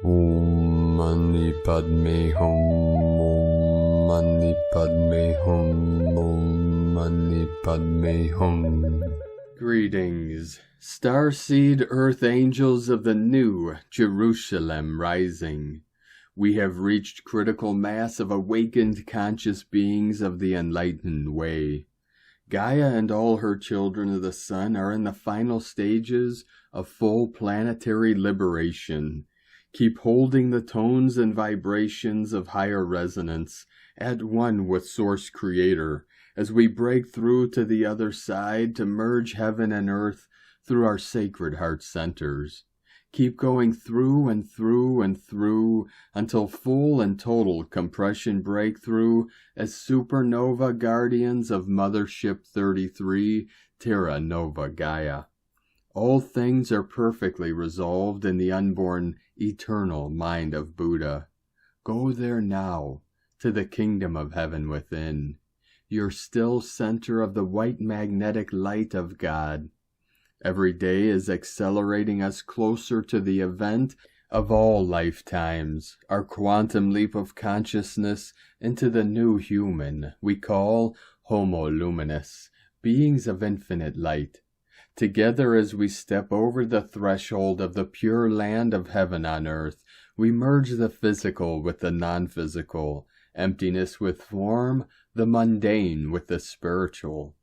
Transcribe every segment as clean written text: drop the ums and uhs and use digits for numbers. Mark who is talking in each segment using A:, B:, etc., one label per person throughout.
A: Om Mani Padme Hum, Om Mani Padme Hum, Om Mani Padme Hum. Greetings, starseed earth angels of the new Jerusalem rising. We have reached critical mass of awakened conscious beings of the enlightened way. Gaia and all her children of the sun are in the final stages of full planetary liberation. Keep holding the tones and vibrations of higher resonance at one with Source Creator as we break through to the other side to merge heaven and earth through our sacred heart centers. Keep going through and through and through until full and total compression breakthrough as supernova guardians of Mothership 33, Terra Nova Gaia. All things are perfectly resolved in the unborn, eternal mind of Buddha. Go there now, to the kingdom of heaven within, your still center of the white magnetic light of God. Every day is accelerating us closer to the event of all lifetimes, our quantum leap of consciousness into the new human we call Homo Luminous, beings of infinite light. Together as we step over the threshold of the pure land of heaven on earth, we merge the physical with the non-physical, emptiness with form, the mundane with the spiritual.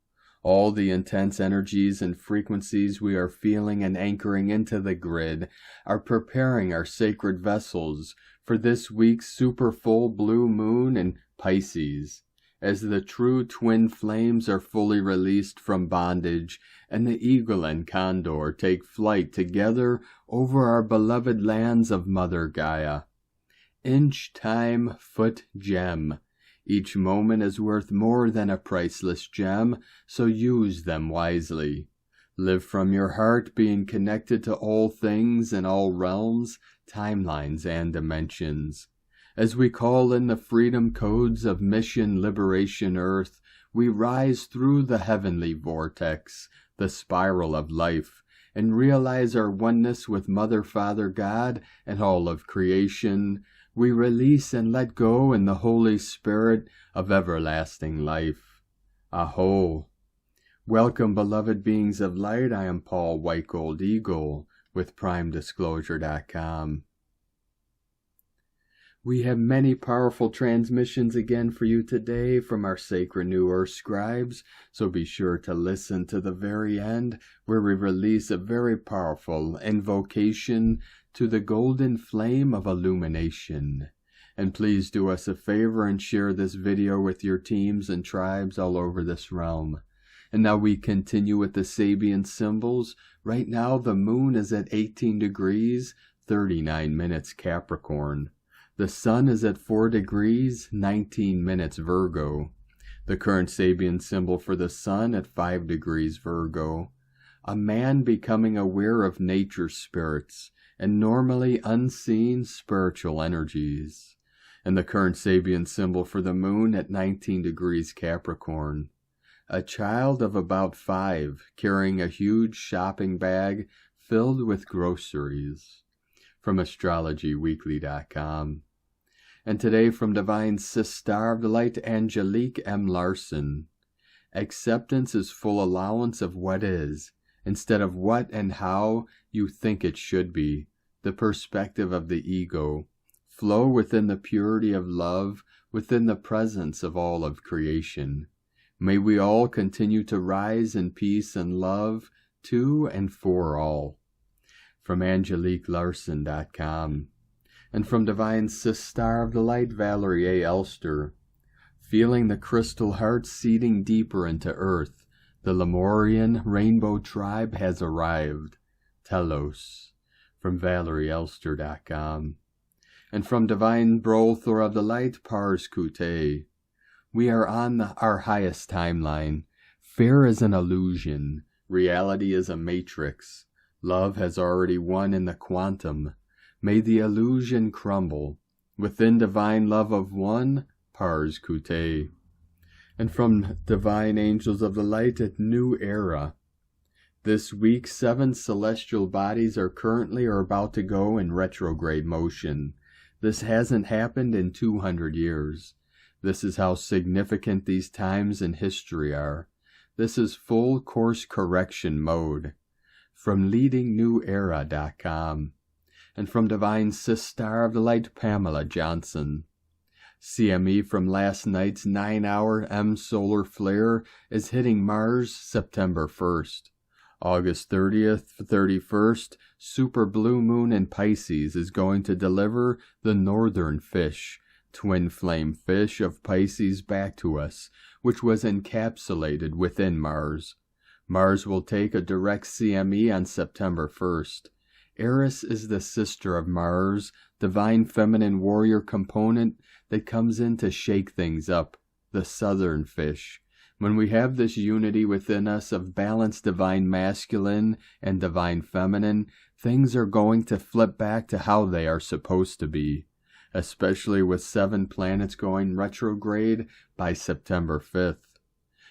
A: All the intense energies and frequencies we are feeling and anchoring into the grid are preparing our sacred vessels for this week's super full blue moon in Pisces, as the true twin flames are fully released from bondage and the eagle and condor take flight together over our beloved lands of Mother Gaia. Inch, time, foot, gem. Each moment is worth more than a priceless gem, so use them wisely. Live from your heart, being connected to all things in all realms, timelines, and dimensions. As we call in the freedom codes of Mission Liberation Earth, we rise through the heavenly vortex, the spiral of life, and realize our oneness with Mother, Father, God, and all of creation. We release and let go in the Holy Spirit of everlasting life. Aho! Welcome, beloved beings of light. I am Paul White Gold Eagle with PrimeDisclosure.com. We have many powerful transmissions again for you today from our sacred New Earth scribes, so be sure to listen to the very end where we release a very powerful invocation to the golden flame of illumination. And please do us a favor and share this video with your teams and tribes all over this realm. And now we continue with the Sabian symbols. Right now the moon is at 18 degrees, 39 minutes Capricorn. The sun is at 4 degrees, 19 minutes Virgo. The current Sabian symbol for the sun at 5 degrees Virgo. A man becoming aware of nature spirits and normally unseen spiritual energies. And the current Sabian symbol for the moon at 19 degrees Capricorn. A child of about 5 carrying a huge shopping bag filled with groceries. From AstrologyWeekly.com. And today from Divine Sister of the Light, Angelique M. Larson. Acceptance is full allowance of what is, instead of what and how you think it should be. The perspective of the ego. Flow within the purity of love, within the presence of all of creation. May we all continue to rise in peace and love to and for all. From AngeliqueLarson.com. And from Divine Sister of the Light, Valerie A. Elster. Feeling the crystal heart seeding deeper into earth, the Lemurian rainbow tribe has arrived. Telos. From ValerieElster.com. And from Divine Brother of the Light, Pars Kute. We are on our highest timeline. Fear is an illusion. Reality is a matrix. Love has already won in the quantum. May the illusion crumble. Within divine love of one, Pars Kute. And from Divine Angels of the Light at New Era. This week, 7 celestial bodies are currently or about to go in retrograde motion. This hasn't happened in 200 years. This is how significant these times in history are. This is full course correction mode. From leadingnewera.com and from Divine Sister of the Light Pamela Johnson. CME from last night's 9-hour M solar flare is hitting Mars September 1st. August 30th, 31st, super blue moon in Pisces is going to deliver the northern fish, twin flame fish of Pisces back to us, which was encapsulated within Mars. Mars will take a direct CME on September 1st. Eris is the sister of Mars, divine feminine warrior component that comes in to shake things up, the southern fish. When we have this unity within us of balanced divine masculine and divine feminine, things are going to flip back to how they are supposed to be, especially with 7 planets going retrograde by September 5th.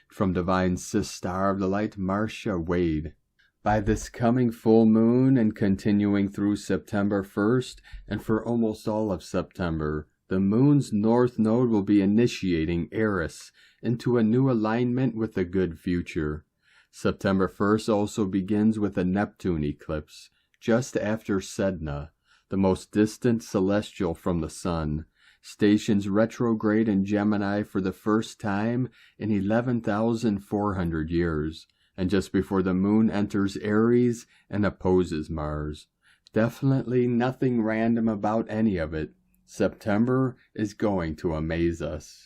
A: From Divine Sister of the Light, Marcia Wade. By this coming full moon and continuing through September 1st and for almost all of September, the moon's north node will be initiating Eris into a new alignment with a good future. September 1st also begins with a Neptune eclipse, just after Sedna, the most distant celestial from the sun, stations retrograde in Gemini for the first time in 11,400 years, and just before the moon enters Aries and opposes Mars. Definitely nothing random about any of it. September is going to amaze us.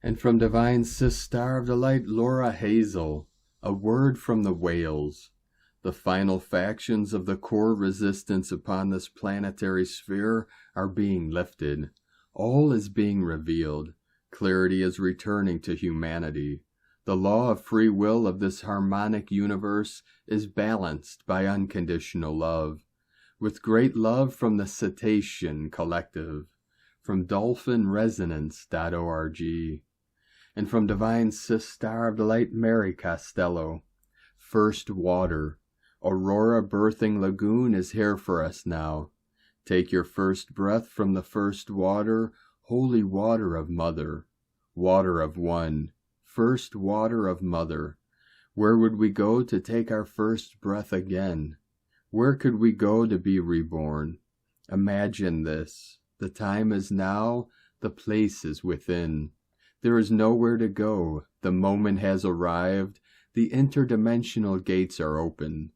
A: And from Divine Sister of the Light, Laura Hazel, a word from the whales. The final factions of the core resistance upon this planetary sphere are being lifted. All is being revealed. Clarity is returning to humanity. The law of free will of this harmonic universe is balanced by unconditional love. With great love from the Cetacean Collective. From dolphinresonance.org. And from Divine Sister of the Light, Mary Costello. First water. Aurora Birthing Lagoon is here for us now. Take your first breath from the first water, holy water of Mother. Water of One. First water of Mother. Where would we go to take our first breath again? Where could we go to be reborn? Imagine this. The time is now, the place is within. There is nowhere to go. The moment has arrived. The interdimensional gates are open.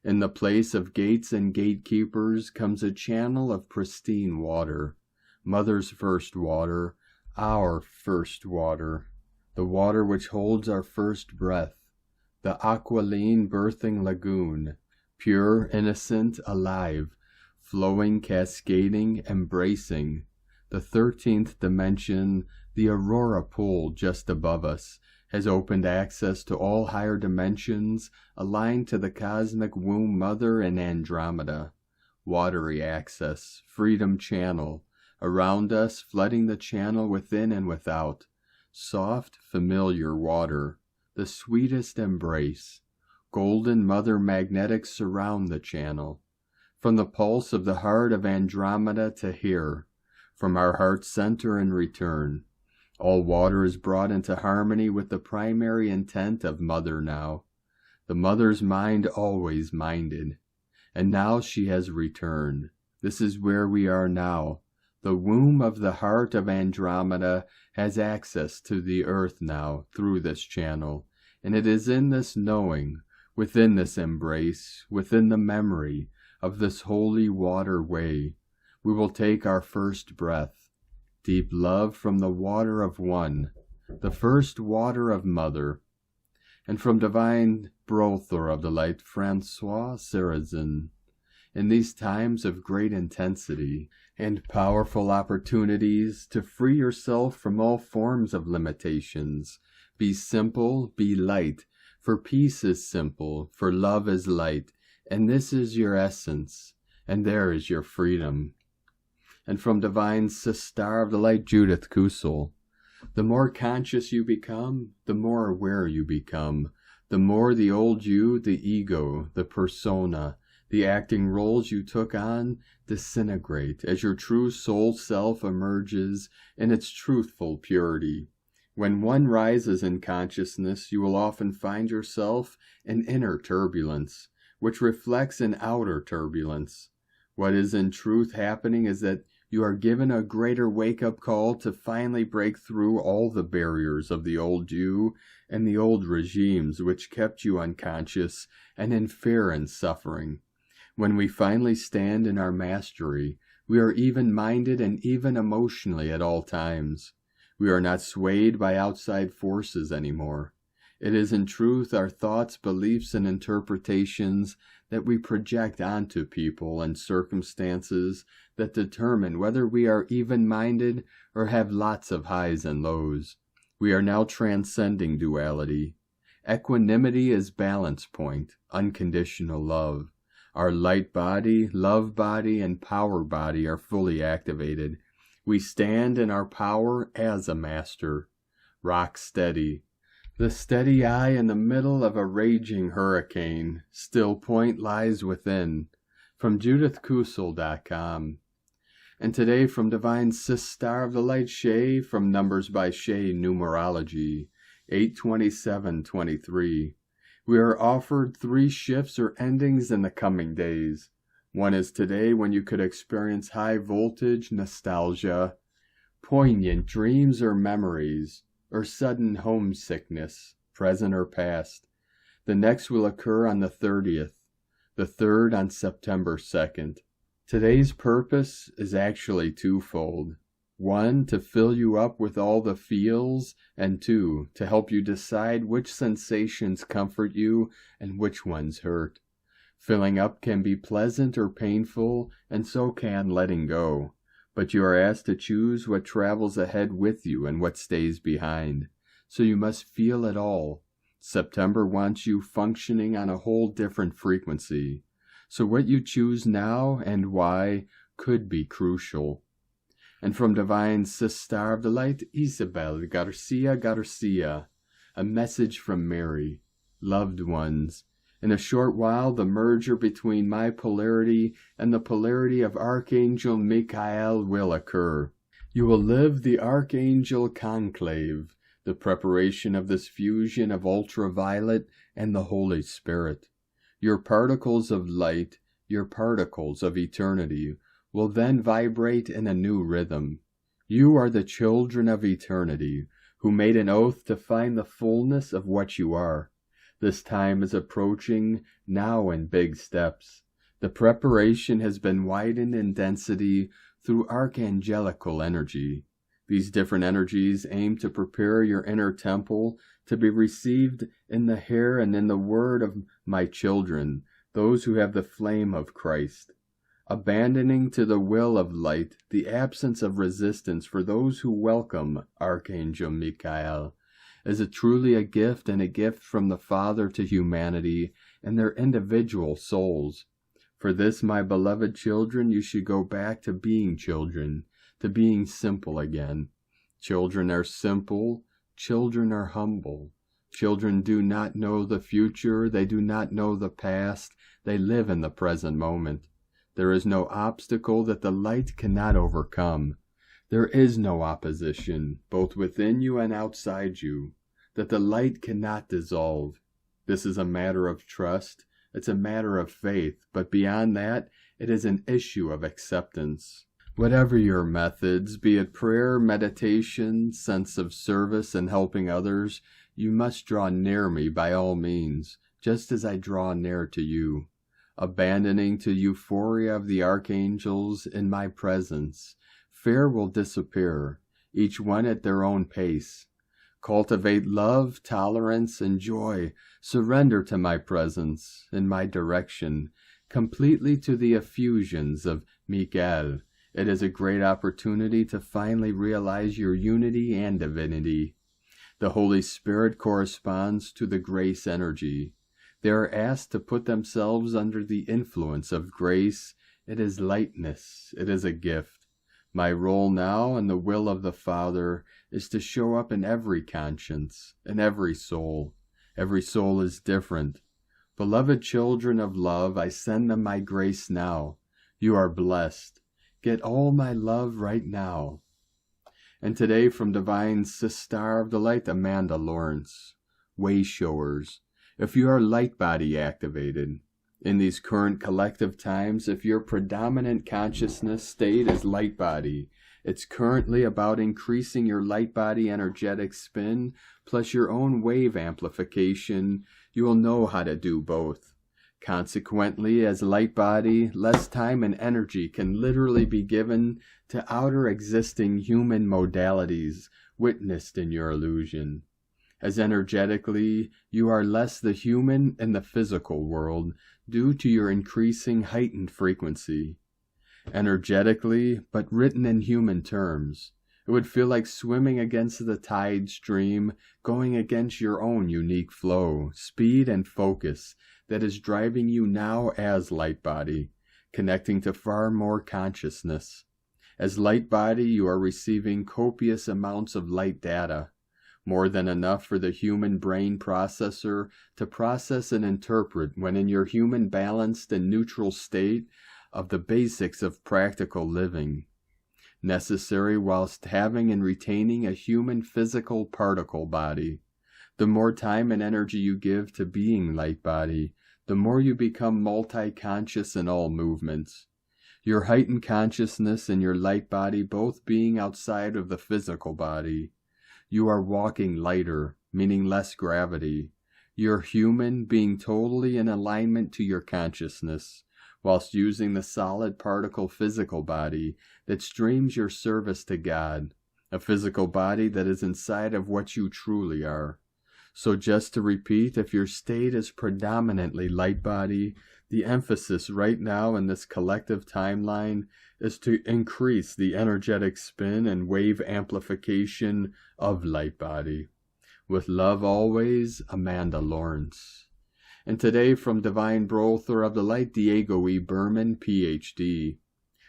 A: In the place of gates and gatekeepers comes a channel of pristine water. Mother's first water, our first water. The water which holds our first breath. The aquiline birthing lagoon. Pure, innocent, alive. Flowing, cascading, embracing. The 13th dimension, the aurora pool just above us, has opened access to all higher dimensions, aligned to the cosmic womb mother in Andromeda. Watery access, freedom channel, around us, flooding the channel within and without. Soft, familiar water, the sweetest embrace. Golden mother magnetics surround the channel. From the pulse of the heart of Andromeda to here, from our heart center in return. All water is brought into harmony with the primary intent of Mother now. The Mother's mind always minded. And now she has returned. This is where we are now. The womb of the heart of Andromeda has access to the earth now through this channel. And it is in this knowing, within this embrace, within the memory of this holy water way, we will take our first breath. Deep love from the water of One, the first water of Mother. And from Divine Brother of the Light, Francois Sarrazin. In these times of great intensity and powerful opportunities to free yourself from all forms of limitations, be simple, be light, for peace is simple, for love is light, and this is your essence, and there is your freedom. And from Divine Sister of the Light, Judith Kusel. The more conscious you become, the more aware you become. The more the old you, the ego, the persona, the acting roles you took on disintegrate as your true soul self emerges in its truthful purity. When one rises in consciousness, you will often find yourself in inner turbulence, which reflects in outer turbulence. What is in truth happening is that you are given a greater wake-up call to finally break through all the barriers of the old you and the old regimes which kept you unconscious and in fear and suffering. When we finally stand in our mastery, we are even-minded and even emotionally at all times. We are not swayed by outside forces anymore. It is in truth our thoughts, beliefs, and interpretations that we project onto people and circumstances that determine whether we are even-minded or have lots of highs and lows. We are now transcending duality. Equanimity is balance point, unconditional love. Our light body, love body, and power body are fully activated. We stand in our power as a master. Rock steady. The steady eye in the middle of a raging hurricane. Still point lies within. From JudithKusel.com. And today from Divine Sis Star of the Light Shay, from Numbers by Shay Numerology, 8/27/23. We are offered 3 shifts or endings in the coming days. One is today, when you could experience high voltage nostalgia, poignant dreams or memories, or sudden homesickness, present or past. The next will occur on the 30th, the third on September 2nd. Today's purpose is actually twofold. 1, to fill you up with all the feels, and 2, to help you decide which sensations comfort you and which ones hurt. Filling up can be pleasant or painful, and so can letting go. But you are asked to choose what travels ahead with you and what stays behind. So you must feel it all. September wants you functioning on a whole different frequency. So what you choose now and why could be crucial. And from Divine Sis Star of the Light, Isabel Garcia, a message from Mary. Loved ones, in a short while the merger between my polarity and the polarity of Archangel Michael will occur. You will live the Archangel Conclave, the preparation of this fusion of ultraviolet and the Holy Spirit. Your particles of light, your particles of eternity, will then vibrate in a new rhythm. You are the children of eternity, who made an oath to find the fullness of what you are. This time is approaching now in big steps. The preparation has been widened in density through archangelical energy. These different energies aim to prepare your inner temple to be received in the hair and in the word of my children, those who have the flame of Christ. Abandoning to the will of light the absence of resistance for those who welcome Archangel Michael is truly a gift, and a gift from the Father to humanity and their individual souls. For this, my beloved children, you should go back to being children, to being simple again. Children are simple, children are humble. Children do not know the future, they do not know the past, they live in the present moment. There is no obstacle that the light cannot overcome. There is no opposition, both within you and outside you, that the light cannot dissolve. This is a matter of trust, it's a matter of faith, but beyond that, it is an issue of acceptance. Whatever your methods, be it prayer, meditation, sense of service, and helping others, you must draw near me by all means, just as I draw near to you. Abandoning to euphoria of the archangels in my presence, fear will disappear, each one at their own pace. Cultivate love, tolerance, and joy. Surrender to my presence, in my direction, completely to the effusions of Michael. It is a great opportunity to finally realize your unity and divinity. The Holy Spirit corresponds to the grace energy. They are asked to put themselves under the influence of grace. It is lightness. It is a gift. My role now and the will of the Father is to show up in every conscience, in every soul. Every soul is different. Beloved children of love, I send them my grace now. You are blessed. Get all my love right now. And today from Divine Sister of the Light, Amanda Lawrence. Way showers. If you are light body activated, in these current collective times, if your predominant consciousness state is light body, it's currently about increasing your light body energetic spin plus your own wave amplification. You will know how to do both. Consequently, as light body, less time and energy can literally be given to outer existing human modalities witnessed in your illusion. As energetically, you are less the human in the physical world due to your increasing heightened frequency. Energetically, but written in human terms, it would feel like swimming against the tide stream, going against your own unique flow, speed, and focus that is driving you now as light body, connecting to far more consciousness. As light body, you are receiving copious amounts of light data, more than enough for the human brain processor to process and interpret when in your human balanced and neutral state of the basics of practical living, necessary whilst having and retaining a human physical particle body. The more time and energy you give to being light body, the more you become multi-conscious in all movements. Your heightened consciousness and your light body both being outside of the physical body. You are walking lighter, meaning less gravity. Your human being totally in alignment to your consciousness, whilst using the solid particle physical body that streams your service to God, a physical body that is inside of what you truly are. So just to repeat, if your state is predominantly light body, the emphasis right now in this collective timeline is to increase the energetic spin and wave amplification of light body. With love always, Amanda Lawrence. And today from Divine Brother of the Light, Diego E. Berman, Ph.D.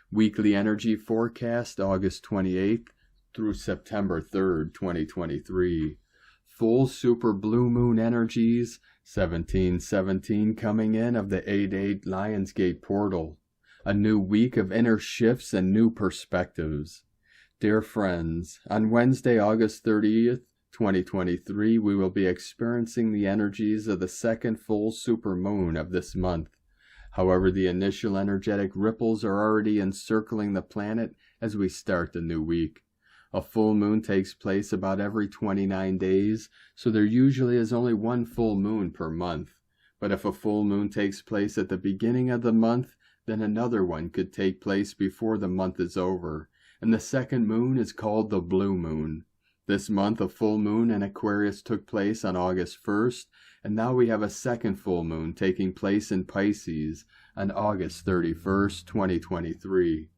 A: Weekly Energy Forecast, August 28th through September 3rd, 2023. Full Super Blue Moon Energies, 1717 coming in of the 8-8 Lionsgate portal. A new week of inner shifts and new perspectives. Dear friends, on Wednesday, August 30th, 2023, we will be experiencing the energies of the second full supermoon of this month. However, the initial energetic ripples are already encircling the planet as we start the new week. A full moon takes place about every 29 days, so there usually is only one full moon per month. But if a full moon takes place at the beginning of the month, then another one could take place before the month is over, and the second moon is called the blue moon. This month a full moon in Aquarius took place on August 1st, and now we have a second full moon taking place in Pisces on August 31st, 2023.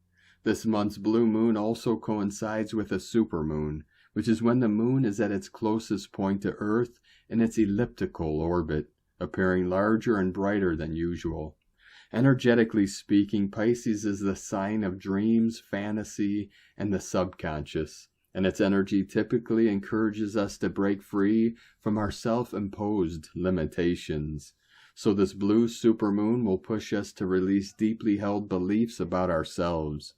A: This month's blue moon also coincides with a supermoon, which is when the moon is at its closest point to Earth in its elliptical orbit, appearing larger and brighter than usual. Energetically speaking, Pisces is the sign of dreams, fantasy, and the subconscious, and its energy typically encourages us to break free from our self-imposed limitations. So this blue supermoon will push us to release deeply held beliefs about ourselves.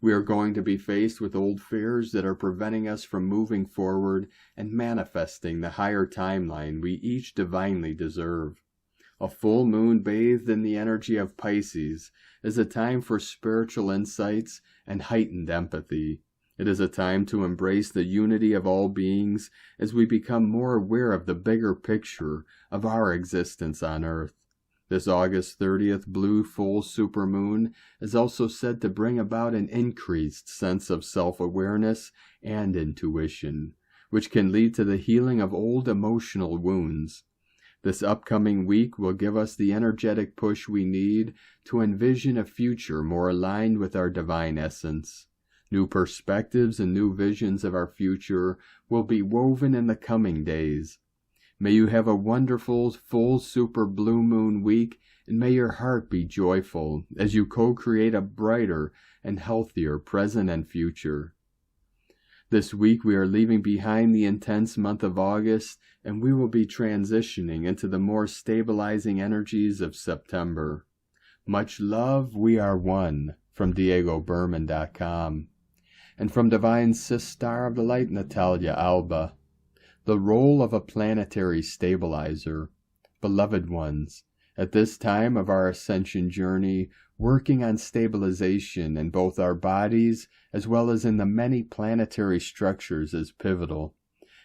A: We are going to be faced with old fears that are preventing us from moving forward and manifesting the higher timeline we each divinely deserve. A full moon bathed in the energy of Pisces is a time for spiritual insights and heightened empathy. It is a time to embrace the unity of all beings as we become more aware of the bigger picture of our existence on Earth. This August 30th blue full supermoon is also said to bring about an increased sense of self-awareness and intuition, which can lead to the healing of old emotional wounds. This upcoming week will give us the energetic push we need to envision a future more aligned with our divine essence. New perspectives and new visions of our future will be woven in the coming days. May you have a wonderful, full super blue moon week, and may your heart be joyful as you co-create a brighter and healthier present and future. This week we are leaving behind the intense month of August, and we will be transitioning into the more stabilizing energies of September. Much love, we are one, from DiegoBerman.com. And from Divine Sister of the Light, Natalia Alba. The role of a planetary stabilizer. Beloved ones, at this time of our ascension journey, working on stabilization in both our bodies as well as in the many planetary structures is pivotal.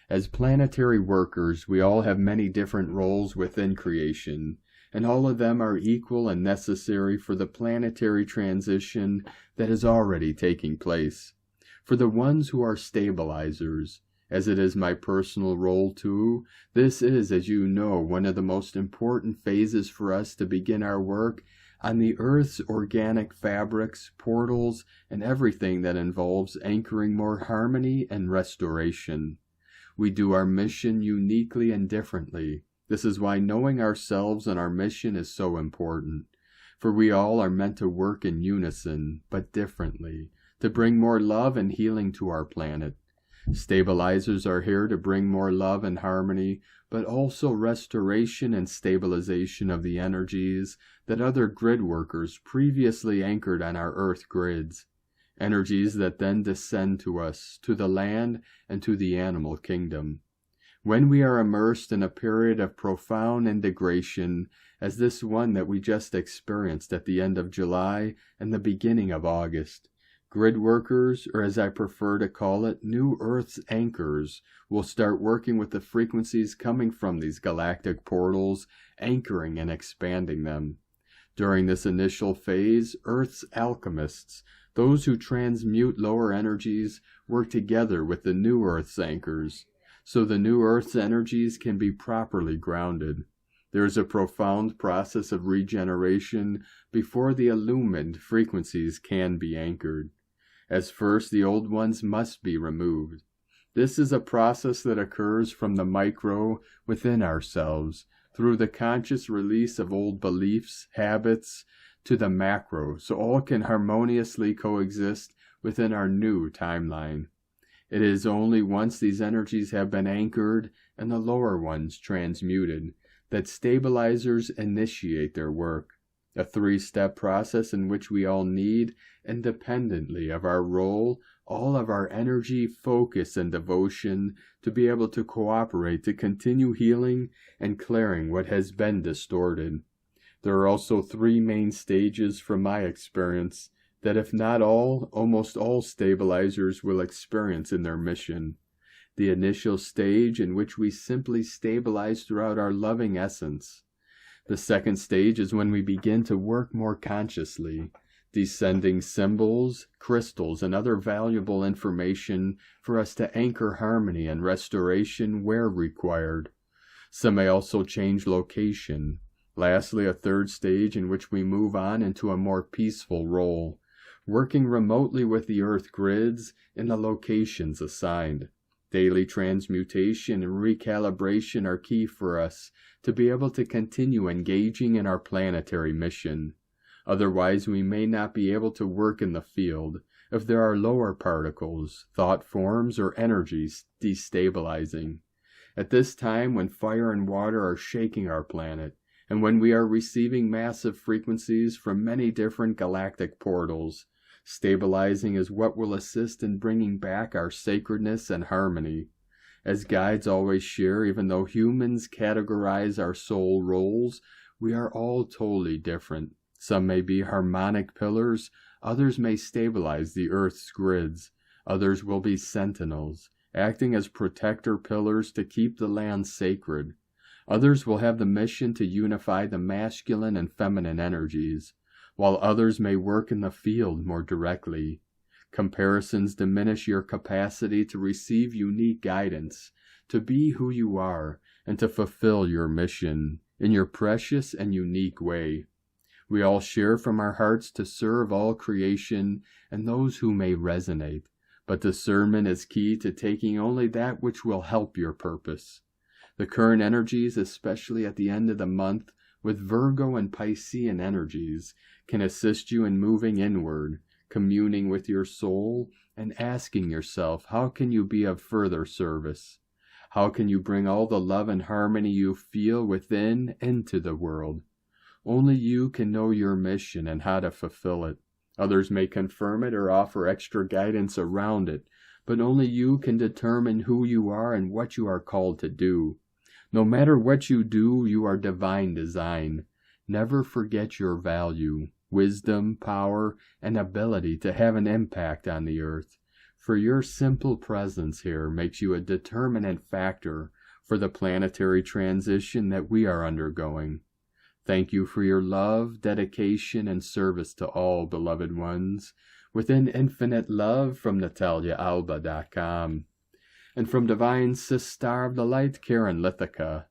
A: As planetary workers, we all have many different roles within creation, and all of them are equal and necessary for the planetary transition that is already taking place. For the ones who are stabilizers, as it is my personal role too, this is, as you know, one of the most important phases for us to begin our work on the Earth's organic fabrics, portals, and everything that involves anchoring more harmony and restoration. We do our mission uniquely and differently. This is why knowing ourselves and our mission is so important. For we all are meant to work in unison, but differently, to bring more love and healing to our planet. Stabilizers are here to bring more love and harmony, but also restoration and stabilization of the energies that other grid workers previously anchored on our Earth grids. Energies that then descend to us, to the land, and to the animal kingdom. When we are immersed in a period of profound integration, as this one that we just experienced at the end of July and the beginning of August, grid workers, or as I prefer to call it, New Earth's anchors, will start working with the frequencies coming from these galactic portals, anchoring and expanding them. During this initial phase, Earth's alchemists, those who transmute lower energies, work together with the New Earth's anchors, so the New Earth's energies can be properly grounded. There is a profound process of regeneration before the illumined frequencies can be anchored. As first, the old ones must be removed. This is a process that occurs from the micro within ourselves, through the conscious release of old beliefs, habits, to the macro, so all can harmoniously coexist within our new timeline. It is only once these energies have been anchored and the lower ones transmuted that stabilizers initiate their work, a three-step process in which we all need, independently of our role, all of our energy, focus, and devotion to be able to cooperate to continue healing and clearing what has been distorted. There are also three main stages from my experience that, if not all, almost all stabilizers will experience in their mission. The initial stage, in which we simply stabilize throughout our loving essence. The second stage is when we begin to work more consciously, descending symbols, crystals, and other valuable information for us to anchor harmony and restoration where required. Some may also change location. Lastly, a third stage in which we move on into a more peaceful role, working remotely with the Earth grids in the locations assigned. Daily transmutation and recalibration are key for us to be able to continue engaging in our planetary mission. Otherwise, we may not be able to work in the field if there are lower particles, thought forms, or energies destabilizing. At this time, when fire and water are shaking our planet, and when we are receiving massive frequencies from many different galactic portals, stabilizing is what will assist in bringing back our sacredness and harmony. As guides always share, even though humans categorize our soul roles, we are all totally different. Some may be harmonic pillars, others may stabilize the Earth's grids, others will be sentinels, acting as protector pillars to keep the land sacred. Others will have the mission to unify the masculine and feminine energies, while others may work in the field more directly. Comparisons diminish your capacity to receive unique guidance, to be who you are, and to fulfill your mission in your precious and unique way. We all share from our hearts to serve all creation and those who may resonate, but discernment is key to taking only that which will help your purpose. The current energies, especially at the end of the month, with Virgo and Piscean energies, can assist you in moving inward, communing with your soul, and asking yourself, how can you be of further service? How can you bring all the love and harmony you feel within into the world? Only you can know your mission and how to fulfill it. Others may confirm it or offer extra guidance around it, but only you can determine who you are and what you are called to do. No matter what you do, you are divine design. Never forget your value, wisdom, power, and ability to have an impact on the earth. For your simple presence here makes you a determinant factor for the planetary transition that we are undergoing. Thank you for your love, dedication, and service to all, beloved ones. Within infinite love from NataliaAlba.com. And from Divine Sister of the Light, Karen Lithica.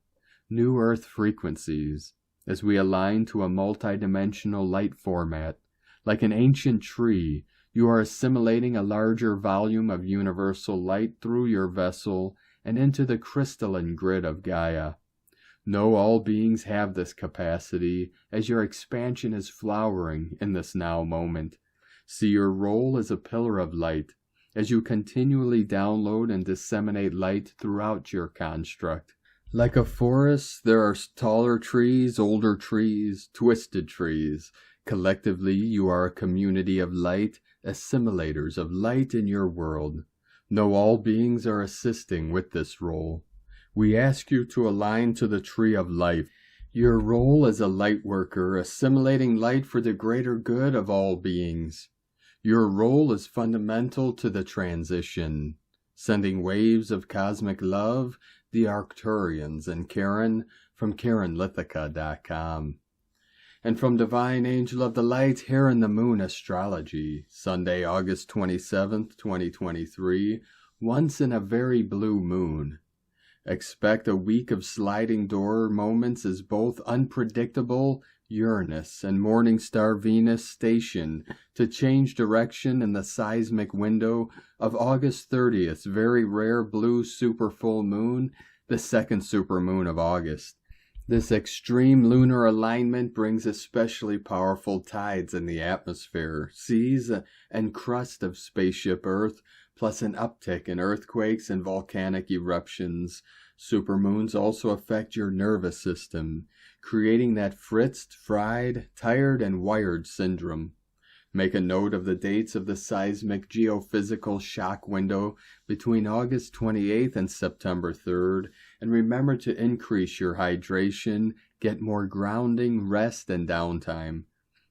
A: New Earth Frequencies. As we align to a multidimensional light format, like an ancient tree, you are assimilating a larger volume of universal light through your vessel and into the crystalline grid of Gaia. Know all beings have this capacity as your expansion is flowering in this now moment. See your role as a pillar of light as you continually download and disseminate light throughout your construct. Like a forest, there are taller trees, older trees, twisted trees. Collectively, you are a community of light, assimilators of light in your world. Know all beings are assisting with this role. We ask you to align to the tree of life. Your role as a light worker, assimilating light for the greater good of all beings. Your role is fundamental to the transition, sending waves of cosmic love, the Arcturians, and Karen from KarenLithica.com. And from Divine Angel of the Light, here in the Moon Astrology, Sunday, August 27th, 2023, once in a very blue moon. Expect a week of sliding door moments as both unpredictable Uranus and morning star Venus station to change direction in the seismic window of August 30th, very rare blue super full moon, the second supermoon of August. This extreme lunar alignment brings especially powerful tides in the atmosphere, seas, and crust of spaceship Earth, plus an uptick in earthquakes and volcanic eruptions. Supermoons also affect your nervous system, creating that fritzed, fried, tired, and wired syndrome. Make a note of the dates of the seismic geophysical shock window between August 28th and September 3rd, and remember to increase your hydration, get more grounding, rest, and downtime.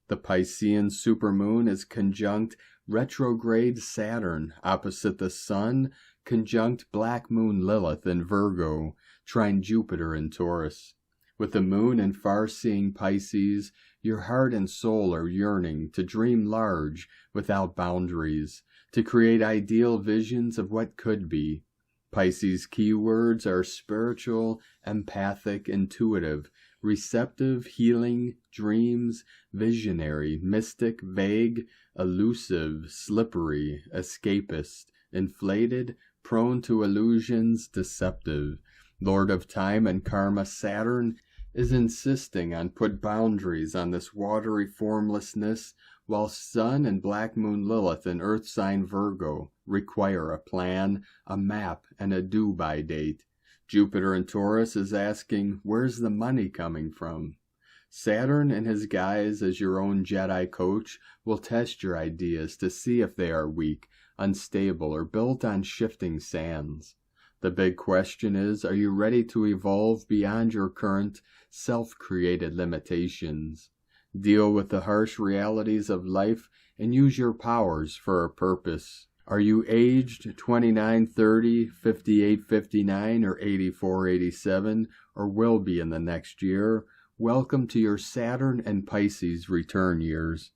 A: The Piscean supermoon is conjunct retrograde Saturn opposite the Sun, conjunct Black Moon Lilith in Virgo, trine Jupiter in Taurus. With the moon in far-seeing Pisces, your heart and soul are yearning to dream large without boundaries, to create ideal visions of what could be. Pisces keywords are spiritual, empathic, intuitive, receptive, healing, dreams, visionary, mystic, vague, elusive, slippery, escapist, inflated, prone to illusions, deceptive. Lord of Time and Karma Saturn is insisting on put boundaries on this watery formlessness, while Sun and Black Moon Lilith in Earth sign Virgo require a plan, a map, and a due-by date. Jupiter in Taurus is asking, where's the money coming from? Saturn, in his guise as your own Jedi coach, will test your ideas to see if they are weak, unstable, or built on shifting sands. The big question is, are you ready to evolve beyond your current self-created limitations? Deal with the harsh realities of life and use your powers for a purpose. Are you aged 29, 30, 58, 59, or 84, 87, or will be in the next year? Welcome to your Saturn and Pisces return years.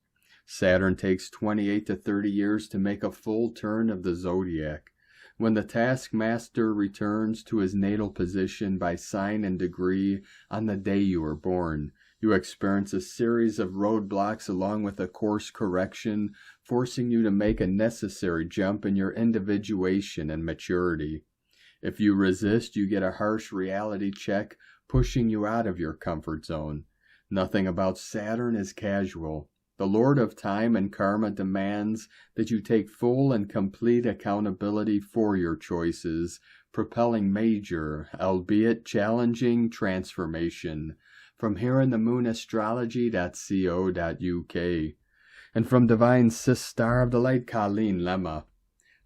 A: Saturn takes 28 to 30 years to make a full turn of the zodiac. When the taskmaster returns to his natal position by sign and degree on the day you were born, you experience a series of roadblocks along with a course correction, forcing you to make a necessary jump in your individuation and maturity. If you resist, you get a harsh reality check, pushing you out of your comfort zone. Nothing about Saturn is casual. The Lord of Time and Karma demands that you take full and complete accountability for your choices, propelling major, albeit challenging, transformation. From here in the moonastrology.co.uk. And from Divine Sis Star of the Light Colleen Lemma.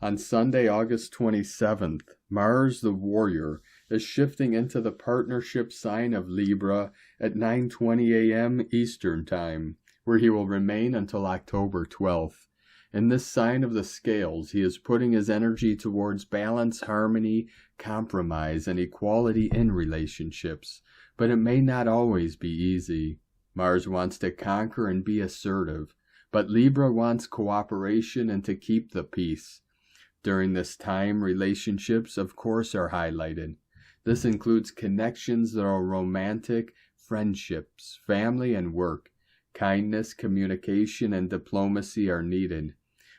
A: On Sunday, August 27th, Mars the Warrior is shifting into the partnership sign of Libra at 9:20 a.m. Eastern Time, where he will remain until October 12th. In this sign of the scales, he is putting his energy towards balance, harmony, compromise, and equality in relationships. But it may not always be easy. Mars wants to conquer and be assertive, but Libra wants cooperation and to keep the peace. During this time, relationships, of course, are highlighted. This includes connections that are romantic, friendships, family, and work. Kindness, communication, and diplomacy are needed.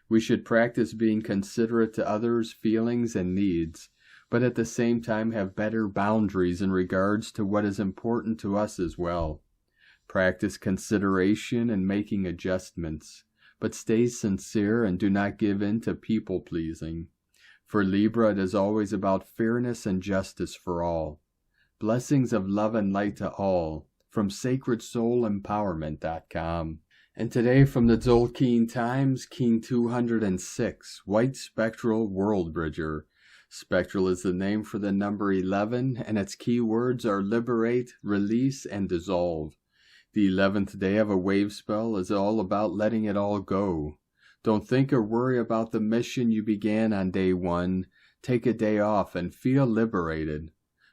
A: We should practice being considerate to others' feelings and needs, but at the same time have better boundaries in regards to what is important to us as well. Practice consideration and making adjustments, but stay sincere and do not give in to people-pleasing. For Libra, it is always about fairness and justice for all. Blessings of love and light to all, from sacredsoulempowerment.com. And today from the Tzolk'in Times, Keen 206, White Spectral World Bridger. Spectral is the name for the number 11, and its key words are liberate, release, and dissolve. The 11th day of a wave spell is all about letting it all go. Don't think or worry about the mission you began on day 1. Take a day off and feel liberated.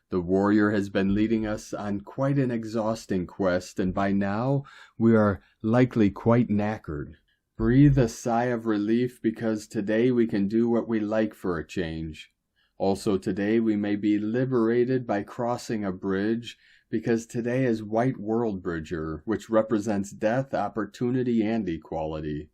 A: The warrior has been leading us on quite an exhausting quest, and by now we are likely quite knackered. Breathe a sigh of relief, because today we can do what we like for a change. Also today we may be liberated by crossing a bridge, because today is White World Bridger, which represents death, opportunity, and equality.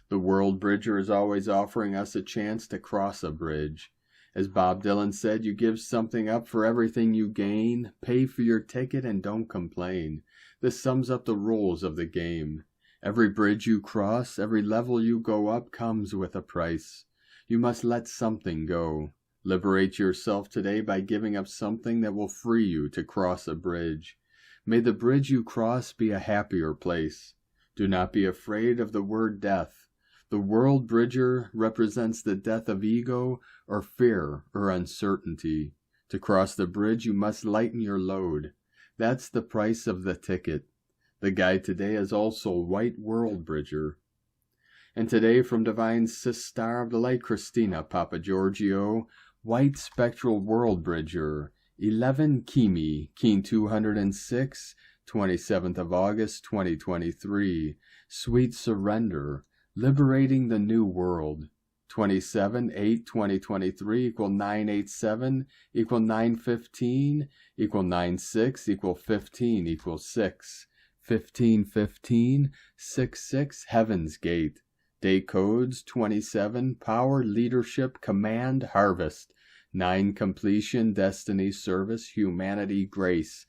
A: The World Bridger is always offering us a chance to cross a bridge. As Bob Dylan said, you give something up for everything you gain, pay for your ticket and don't complain. This sums up the rules of the game. Every bridge you cross, every level you go up comes with a price. You must let something go. Liberate yourself today by giving up something that will free you to cross a bridge. May the bridge you cross be a happier place. Do not be afraid of the word death. The World Bridger represents the death of ego or fear or uncertainty. To cross the bridge, you must lighten your load. That's the price of the ticket. The guide today is also White World Bridger. And today from Divine Sis Star of the Light Christina Papa Giorgio, White Spectral World Bridger, 11 Kimi, Keen 206, 27th of August 2023, Sweet Surrender, Liberating the New World. 27/8/2023 equal 987 equal 915 equal 96 equal 15 equal 6. 1515 66 Heaven's Gate. Day codes 27 Power, Leadership, Command, Harvest. 9 Completion, Destiny, Service, Humanity, Grace.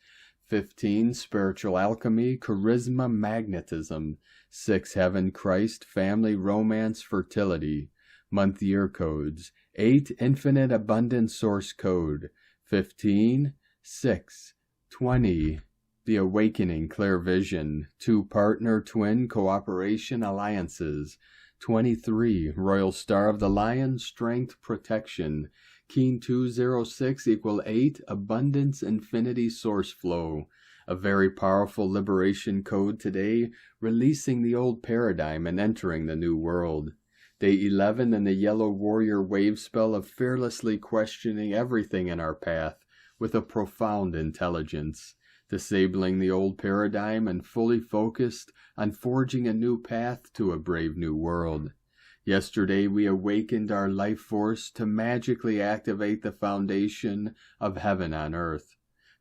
A: 15 Spiritual Alchemy, Charisma, Magnetism. 6 Heaven, Christ, Family, Romance, Fertility. Month year codes. 8 Infinite Abundant Source Code. 15 6 20 The Awakening, Clear Vision. 2 Partner, Twin, Cooperation, Alliances. 23 Royal Star of the Lion, Strength, Protection. Keen 206 equal 8 Abundance, Infinity, Source Flow. A very powerful liberation code today, releasing the old paradigm and entering the new world. Day 11 in the Yellow Warrior wave spell of fearlessly questioning everything in our path with a profound intelligence, disabling the old paradigm and fully focused on forging a new path to a brave new world. Yesterday we awakened our life force to magically activate the foundation of heaven on earth.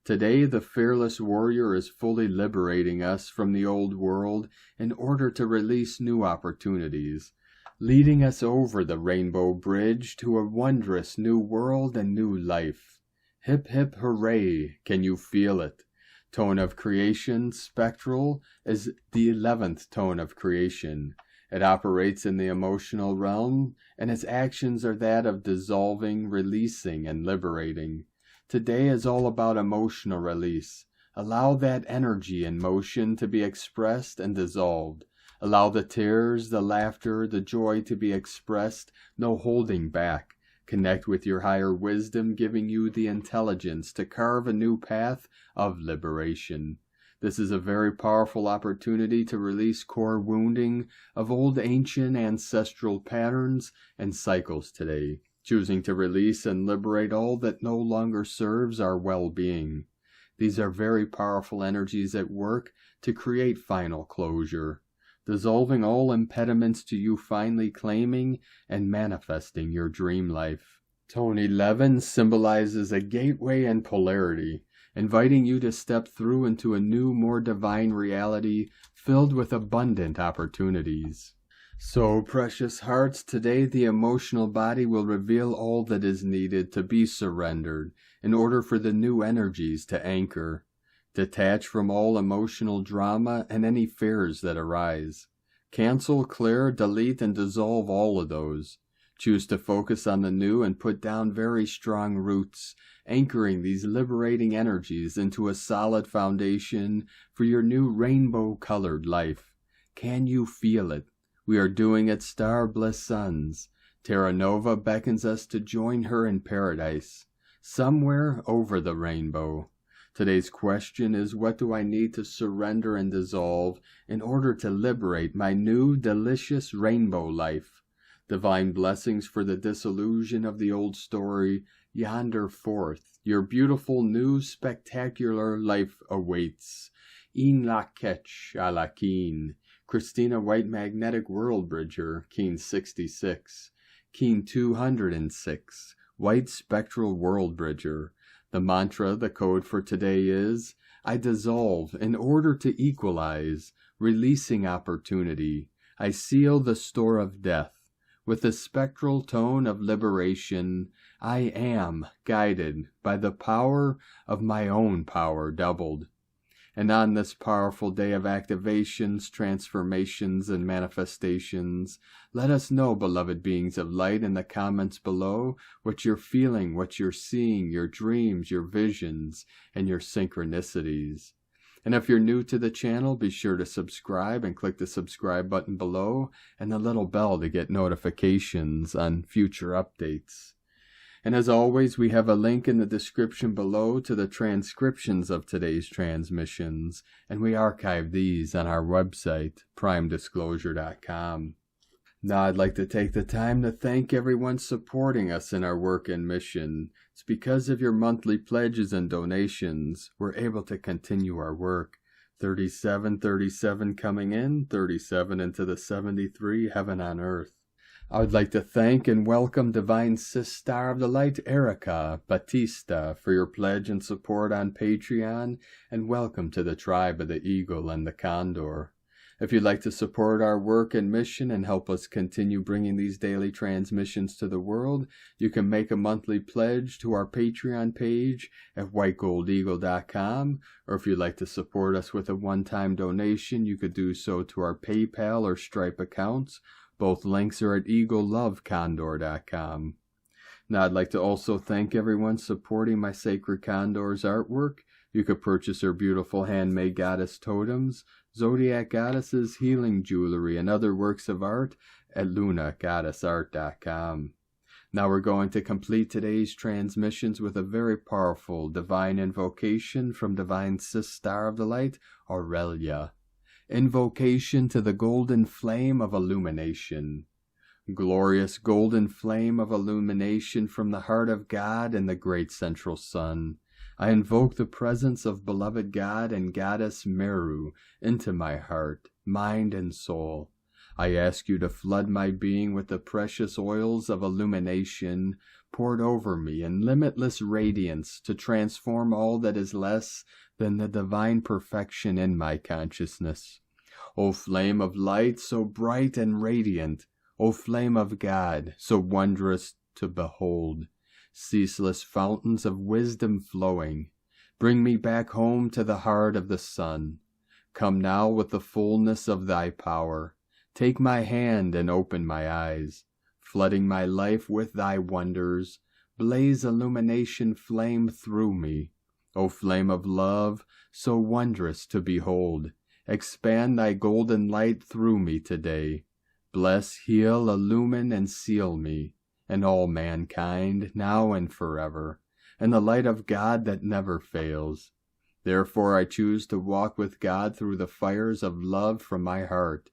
A: Today the fearless warrior is fully liberating us from the old world in order to release new opportunities, leading us over the rainbow bridge to a wondrous new world and new life. Hip hip hooray, can you feel it? Tone of creation, spectral, is the 11th tone of creation. It operates in the emotional realm, and its actions are that of dissolving, releasing, and liberating. Today is all about emotional release. Allow that energy and motion to be expressed and dissolved. Allow the tears, the laughter, the joy to be expressed, no holding back. Connect with your higher wisdom, giving you the intelligence to carve a new path of liberation. This is a very powerful opportunity to release core wounding of old ancient ancestral patterns and cycles today, choosing to release and liberate all that no longer serves our well-being. These are very powerful energies at work to create final closure, dissolving all impediments to you finally claiming and manifesting your dream life. Tone 11 symbolizes a gateway and polarity, inviting you to step through into a new, more divine reality filled with abundant opportunities. So, precious hearts, today the emotional body will reveal all that is needed to be surrendered in order for the new energies to anchor. Detach from all emotional drama and any fears that arise. Cancel, clear, delete, and dissolve all of those. Choose to focus on the new and put down very strong roots, anchoring these liberating energies into a solid foundation for your new rainbow-colored life. Can you feel it? We are doing it, star-blessed sons. Terra Nova beckons us to join her in paradise, somewhere over the rainbow. Today's question is, what do I need to surrender and dissolve in order to liberate my new, delicious rainbow life? Divine blessings for the disillusion of the old story. Yonder forth, your beautiful new, spectacular life awaits. In la ketch a la keen. Christina White Magnetic World Bridger, Keen 66. Keen 206. White Spectral World Bridger. The mantra, the code for today is, I dissolve in order to equalize, releasing opportunity. I seal the store of death. With the spectral tone of liberation, I am guided by the power of my own power doubled. And on this powerful day of activations, transformations, and manifestations, let us know, beloved beings of light, in the comments below what you're feeling, what you're seeing, your dreams, your visions, and your synchronicities. And if you're new to the channel, be sure to subscribe and click the subscribe button below and the little bell to get notifications on future updates. And as always, we have a link in the description below to the transcriptions of today's transmissions, and we archive these on our website, primedisclosure.com. Now I'd like to take the time to thank everyone supporting us in our work and mission. It's because of your monthly pledges and donations we're able to continue our work. 37 coming in, 37 into the 73, heaven on earth. I would like to thank and welcome Divine Sis Star of the Light Erica Batista for your pledge and support on Patreon, and welcome to the tribe of the Eagle and the Condor. If you'd like to support our work and mission and help us continue bringing these daily transmissions to the world, you can make a monthly pledge to our Patreon page at whitegoldeagle.com, or if you'd like to support us with a one-time donation, you could do so to our PayPal or Stripe accounts. Both links are at eaglelovecondor.com. Now I'd like to also thank everyone supporting my Sacred Condor's artwork. You could purchase her beautiful handmade goddess totems, zodiac goddesses, healing jewelry, and other works of art at lunagoddessart.com. Now we're going to complete today's transmissions with a very powerful divine invocation from Divine Sis Star of the Light, Aurelia. Invocation to the golden flame of illumination. Glorious golden flame of illumination from the heart of God and the great central sun. I invoke the presence of beloved God and Goddess Meru into my heart, mind, and soul. I ask you to flood my being with the precious oils of illumination poured over me in limitless radiance to transform all that is less than the divine perfection in my consciousness. O flame of light, so bright and radiant, O flame of God, so wondrous to behold, ceaseless fountains of wisdom flowing, Bring me back home to the heart of the sun. Come now with the fullness of thy power. Take my hand and open my eyes, flooding my life with thy wonders. Blaze illumination flame through me. O flame of love, so wondrous to behold, expand thy golden light through me today. Bless, heal, illumine, and seal me, and all mankind, now and forever, in the light of God that never fails. Therefore I choose to walk with God through the fires of love from my heart.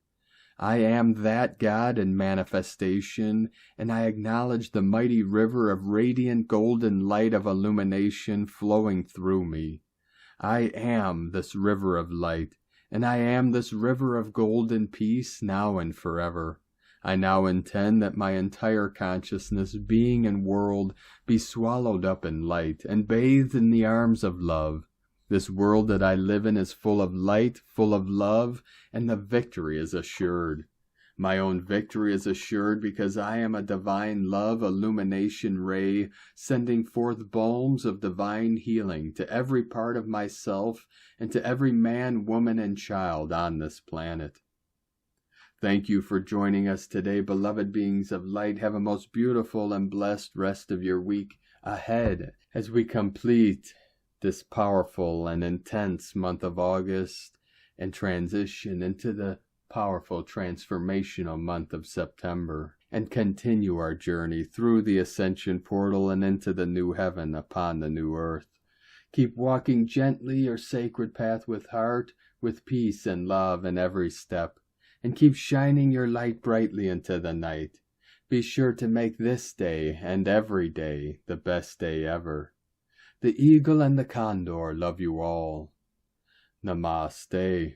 A: I am that God in manifestation, and I acknowledge the mighty river of radiant golden light of illumination flowing through me. I am this river of light, and I am this river of golden peace now and forever. I now intend that my entire consciousness, being, and world be swallowed up in light and bathed in the arms of love. This world that I live in is full of light, full of love, and the victory is assured. My own victory is assured because I am a divine love illumination ray, sending forth balms of divine healing to every part of myself and to every man, woman, and child on this planet. Thank you for joining us today, beloved beings of light. Have a most beautiful and blessed rest of your week ahead as we complete this powerful and intense month of August and transition into the powerful transformational month of September, and continue our journey through the ascension portal and into the new heaven upon the new earth. Keep walking gently your sacred path with heart, with peace and love in every step, and keep shining your light brightly into the night. Be sure to make this day and every day the best day ever. The eagle and the condor love you all. Namaste.